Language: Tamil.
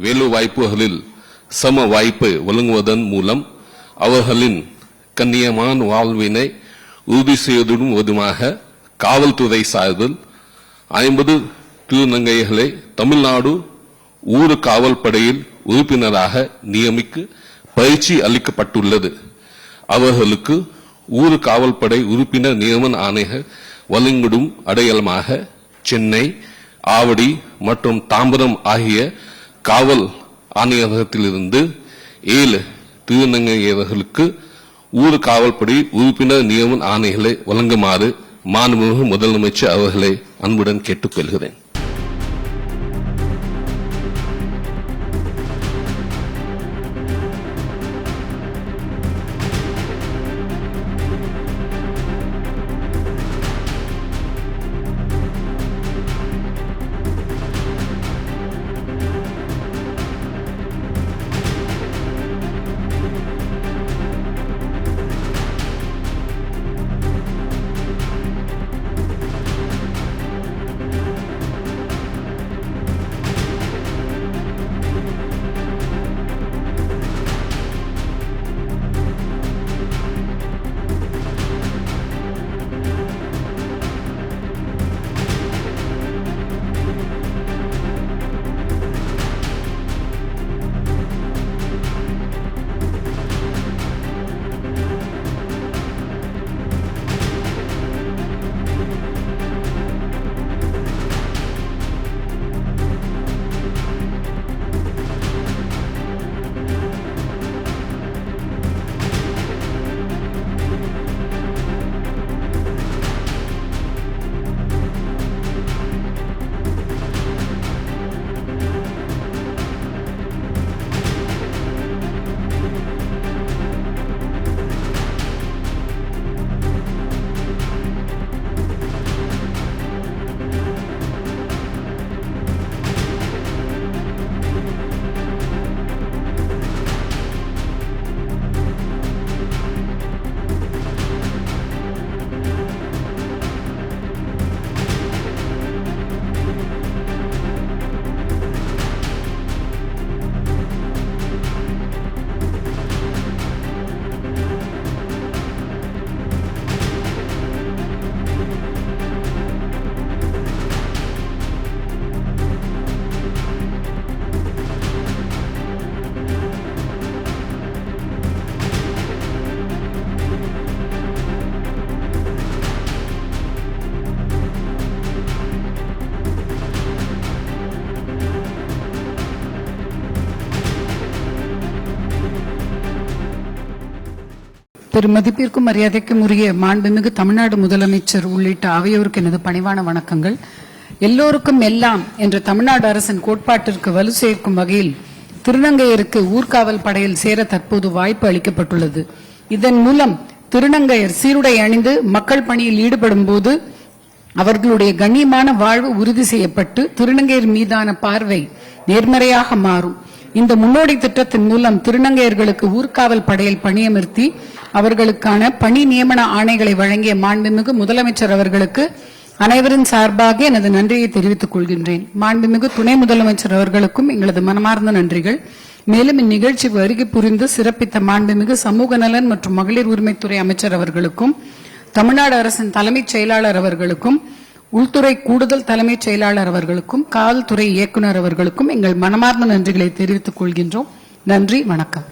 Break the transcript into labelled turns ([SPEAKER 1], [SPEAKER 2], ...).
[SPEAKER 1] வேலை வாய்ப்புகளில் சம வாய்ப்பை வழங்குவதன் மூலம் அவர்களின் கண்ணியமான வாழ்வினை உறுதி செய்வதுடன் விதமாக காவல்துறை சார்பில் 50 திருநங்கைகளை தமிழ்நாடு ஊர் காவல் படையில் உறுப்பினராக நியமிக்க பயிற்சி அளிக்கப்பட்டுள்ளது. அவர்களுக்கு ஊர் காவல் படை உறுப்பினர் நியமன ஆணைகள் வழங்கிடும் அடையாளமாக சென்னை, ஆவடி மற்றும் தாம்பரம் ஆகிய காவல் ஆணையகத்திலிருந்து 7 திருநங்கையர்களுக்கு ஊர் காவல்படை உறுப்பினர் நியமன ஆணைகளை வழங்குமாறு மாண்புமிகு முதலமைச்சர் அவர்களை அன்புடன் கேட்டுக்கொள்கிறேன்.
[SPEAKER 2] பெருமதிப்பிற்கும் மரியாதைக்கும் உரிய மாண்புமிகு தமிழ்நாடு முதலமைச்சர் உள்ளிட்ட அவையோருக்கு எனது பணிவான வணக்கங்கள். எல்லோருக்கும் எல்லாம் என்ற தமிழ்நாடு அரசின் கோட்பாட்டிற்கு வலு சேர்க்கும் வகையில் திருநங்கையருக்கு ஊர்காவல் படையில் சேர தற்போது வாய்ப்பு அளிக்கப்பட்டுள்ளது. இதன் மூலம் திருநங்கையர் சீருடை அணிந்து மக்கள் பணியில் ஈடுபடும் போது அவர்களுடைய கண்ணியமான வாழ்வு உறுதி செய்யப்பட்டு திருநங்கையர் மீதான பார்வை நேர்மறையாக மாறும். இந்த முன்னோடி திட்டத்தின் மூலம் திருநங்கையர்களுக்கு ஊர்காவல் படையில் பணியமர்த்தி அவர்களுக்கான பணி நியமன ஆணைகளை வழங்கிய மாண்புமிகு முதலமைச்சர் அவர்களுக்கு அனைவரின் சார்பாக எனது நன்றியை தெரிவித்துக் கொள்கின்றேன். மாண்புமிகு துணை முதலமைச்சர் அவர்களுக்கும் எங்களது மனமார்ந்த நன்றிகள். மேலும் இந்நிகழ்ச்சி வருகை புரிந்து சிறப்பித்த மாண்புமிகு சமூக நலன் மற்றும் மகளிர் உரிமைத்துறை அமைச்சர் அவர்களுக்கும், தமிழ்நாடு அரசின் தலைமைச் செயலாளர் அவர்களுக்கும், உள்துறை கூடுதல் தலைமைச் செயலாளர் அவர்களுக்கும், காவல்துறை இயக்குநர் அவர்களுக்கும் எங்கள் மனமார்ந்த நன்றிகளை தெரிவித்துக் கொள்கின்றோம். நன்றி, வணக்கம்.